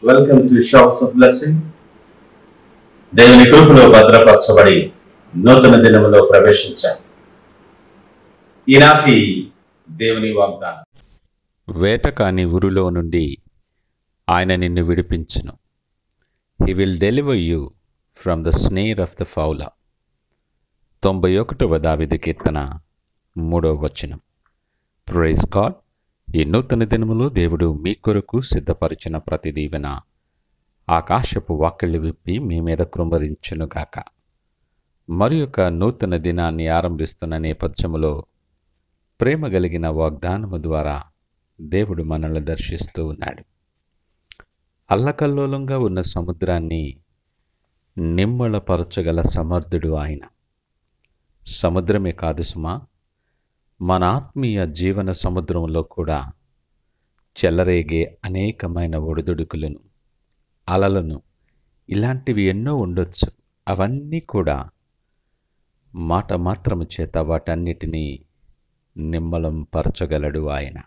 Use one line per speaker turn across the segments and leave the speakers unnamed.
Welcome to shops of blessing. దేవుని కృపలో భద్రపరచబడి నూతన దినములో ప్రవేశించాం. ఈనాటి దేవుని వాగ్దానం.
వేటకాని ఉరిలో నుండి ఆయన నిన్ను విడిపించును. He will deliver you from the snare of the fowler. 91వ దావీదు కీర్తన 3వ వచనం. Praise God. ఈ నూతన దినములో దేవుడు మీ కొరకు సిద్ధపరిచిన ప్రతి దీవెన ఆకాశపు వాకిళ్ళు విప్పి మీ మీద కృంభరించునుగాక. మరి యొక్క నూతన దినాన్ని ఆరంభిస్తున్న నేపథ్యములో ప్రేమ కలిగిన వాగ్దానము ద్వారా దేవుడు మనల్ని దర్శిస్తూ ఉన్నాడు. అల్లకల్లోలంగా ఉన్న సముద్రాన్ని నిమ్మళపరచగల సమర్థుడు ఆయన. సముద్రమే కాదు సుమా, మన ఆత్మీయ జీవన సముద్రంలో కూడా చెలరేగే అనేకమైన ఒడిదుడుకులను, అలలను, ఇలాంటివి ఎన్నో ఉండొచ్చు. అవన్నీ కూడా మాట మాత్రము చేత వాటన్నిటినీ నిమ్మలం పరచగలడు ఆయన.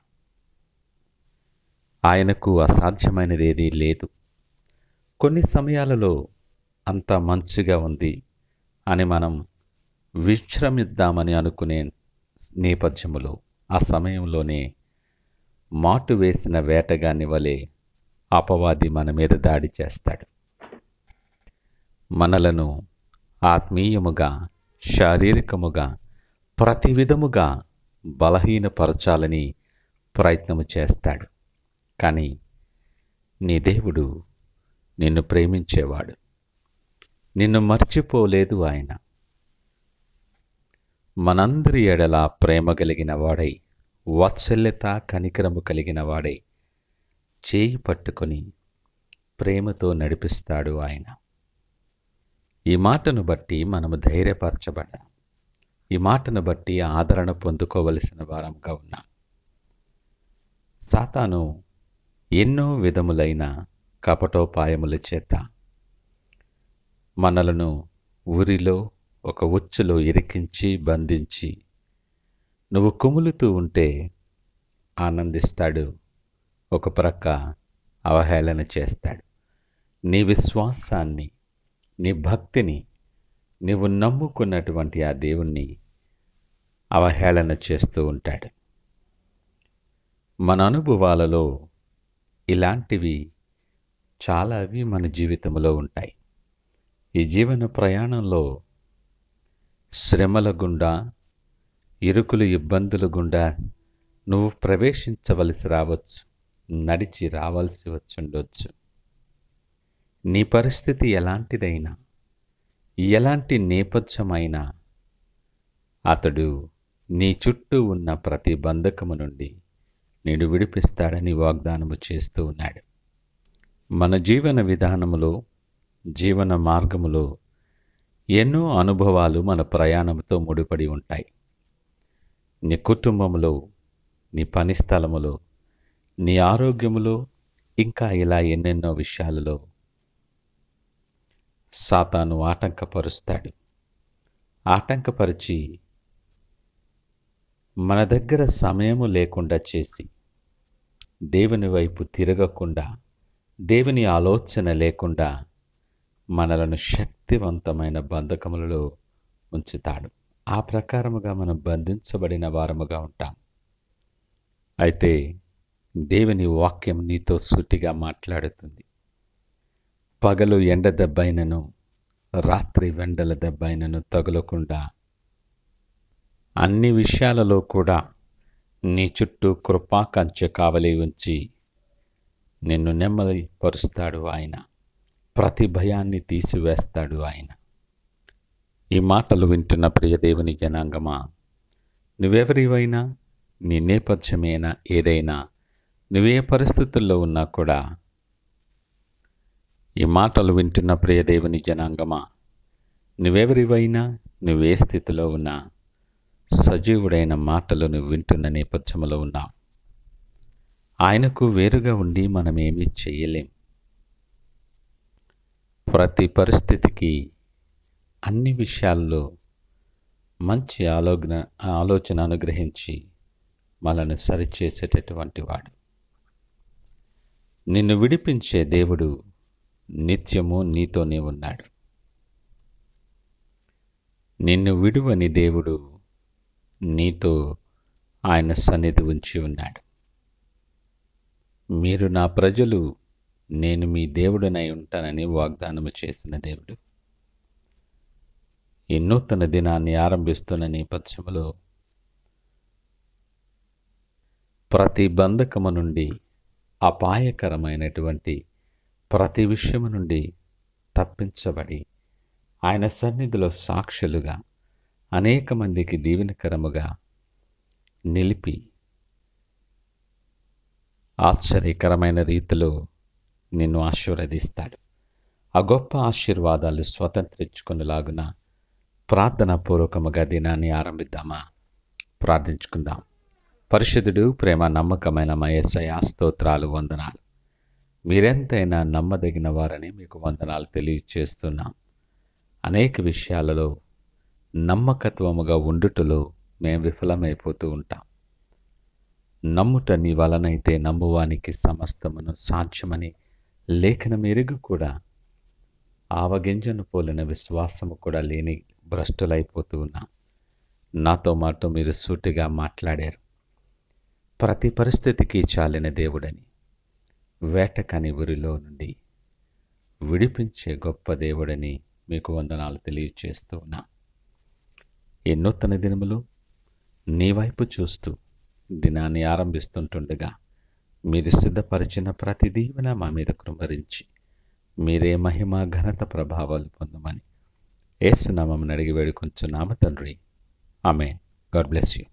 ఆయనకు అసాధ్యమైనది ఏదీ లేదు. కొన్ని సమయాలలో అంత మంచిగా ఉంది అని మనం విశ్రమిద్దామని అనుకునే నేపథ్యములో ఆ సమయంలోనే మాటు వేసిన వేటగాని వలె అపవాది మన మీద దాడి చేస్తాడు. మనలను ఆత్మీయముగా, శారీరకముగా, ప్రతి విధముగా బలహీనపరచాలని ప్రయత్నము చేస్తాడు. కానీ నీ దేవుడు నిన్ను ప్రేమించేవాడు. నిన్ను మర్చిపోలేదు ఆయన. మనందరి ఎడల ప్రేమ కలిగిన వాడై, వాత్సల్యత కనికరము కలిగిన వాడై చేయి పట్టుకొని ప్రేమతో నడిపిస్తాడు ఆయన. ఈ మాటను బట్టి మనము ధైర్యపరచబడ్డాం. ఈ మాటను బట్టి ఆదరణ పొందుకోవలసిన వారంగా ఉన్నాం. సాతాను ఎన్నో విధములైన కపటోపాయముల చేత మనలను ఉరిలో, ఒక ఉచ్చులో ఇరికించి బంధించి, నువ్వు కుములుతూ ఉంటే ఆనందిస్తాడు, ఒక ప్రక్క అవహేళన చేస్తాడు. నీ విశ్వాసాన్ని, నీ భక్తిని, నీవు నమ్ముకున్నటువంటి ఆ దేవుణ్ణి అవహేళన చేస్తూ ఉంటాడు. మన అనుభవాలలో ఇలాంటివి చాలావి మన జీవితంలో ఉంటాయి. ఈ జీవన ప్రయాణంలో శ్రమల గుండా, ఇరుకులు, ఇబ్బందుల గుండా నువ్వు ప్రవేశించవలసి రావచ్చు, నడిచి రావాల్సి వచ్చుండొచ్చు. నీ పరిస్థితి ఎలాంటిదైనా, ఎలాంటి నేపథ్యమైనా అతడు నీ చుట్టూ ఉన్న ప్రతి బంధకము నుండి నిన్ను విడిపిస్తాడని వాగ్దానము చేస్తూ ఉన్నాడు. మన జీవన విధానములో, జీవన మార్గములో ఎన్నో అనుభవాలు మన ప్రయాణంతో ముడిపడి ఉంటాయి. నీ కుటుంబములో, నీ పని స్థలములో, నీ ఆరోగ్యములో, ఇంకా ఇలా ఎన్నెన్నో విషయాలలో సాతాను ఆటంకపరుస్తాడు. ఆటంకపరిచి మన దగ్గర సమయము లేకుండా చేసి, దేవుని వైపు తిరగకుండా, దేవుని ఆలోచన లేకుండా మనలను శక్తివంతమైన బంధకములలో ఉంచుతాడు. ఆ ప్రకారముగా మనం బంధించబడిన వారముగా ఉంటాం. అయితే దేవుని వాక్యం నీతో సూటిగా మాట్లాడుతుంది. పగలు ఎండ దెబ్బైనను, రాత్రి వెండల దెబ్బైనను తగులకుండా అన్ని విషయాలలో కూడా నీ చుట్టూ కృపా కంచె కావలి ఉంచి నిన్ను నెమ్మది పరుస్తాడు ఆయన. ప్రతి భయాన్ని తీసివేస్తాడు ఆయన. ఈ మాటలు వింటున్న ప్రియ దేవుని జనాంగమా, నువ్వెవరివైనా, నీ నేపథ్యమైనా ఏదైనా, నువ్వే పరిస్థితుల్లో ఉన్నా కూడా, ఈ మాటలు వింటున్న ప్రియ దేవుని జనాంగమా, నువ్వెవరివైనా, నువ్వే స్థితిలో ఉన్నా, సజీవుడైన మాటలు నువ్వు వింటున్న నేపథ్యంలో ఉన్నావు. ఆయనకు వేరుగా ఉండి మనం ఏమీ చేయలేం. ప్రతి పరిస్థితికి, అన్ని విషయాల్లో మంచి ఆలోచన అనుగ్రహించి మనల్ని సరిచేసేటటువంటి వాడు. నిన్ను విడిపించే దేవుడు నిత్యము నీతోనే ఉన్నాడు. నిన్ను విడువని దేవుడు నీతో ఆయన సన్నిధి ఉంచి ఉన్నాడు. మీరు నా ప్రజలు, నేను మీ దేవుడనై ఉంటానని వాగ్దానము చేసిన దేవుడు. ఈ నూతన దినాన్ని ఆరంభిస్తున్న నేపథ్యంలో ప్రతి బంధకము నుండి, అపాయకరమైనటువంటి ప్రతి విషయము నుండి తప్పించబడి ఆయన సన్నిధిలో సాక్షులుగా అనేక మందికి దీవెనకరముగా నిలిపి ఆశ్చర్యకరమైన రీతిలో నిన్ను ఆశీర్వదిస్తాడు. ఆ గొప్ప ఆశీర్వాదాలు స్వతంత్రించుకునేలాగున ప్రార్థనాపూర్వకముగా దినాన్ని ఆరంభిద్దామా? ప్రార్థించుకుందాం. పరిశుద్ధుడు, ప్రేమ నమ్మకమైన మా యేసయ్యా, స్తోత్రాలు, వందనాలు. మీరెంతైనా నమ్మదగిన వారని మీకు వందనాలు తెలియచేస్తున్నాం. అనేక విషయాలలో నమ్మకత్వముగా ఉండుటలో మేము విఫలమైపోతూ ఉంటాం. నమ్ముట నీ వలనైతే నమ్మువానికి సమస్తమును సాధ్యమని లేఖనం ఎరుగు కూడా ఆవగింజను పోలిన విశ్వాసము కూడా లేని భ్రష్టులైపోతూ ఉన్నాం. నాతో మాతో మీరు సూటిగా మాట్లాడారు. ప్రతి పరిస్థితికి చాలిన దేవుడని, వేటకని ఊరిలో నుండి విడిపించే గొప్ప దేవుడని మీకు వందనాలు తెలియచేస్తూ ఉన్నా. ఈ నూతన దినములో నీ వైపు చూస్తూ దినాన్ని ఆరంభిస్తుంటుండగా మీరు సిద్ధపరిచిన ప్రతి దీవెన మా మీద కృంభరించి మీరే మహిమ, ఘనత, ప్రభావాలు పొందమని యేసు నామమున అడిగి వేడుకొంచున్నాము తండ్రి. ఆమేన్. God bless you.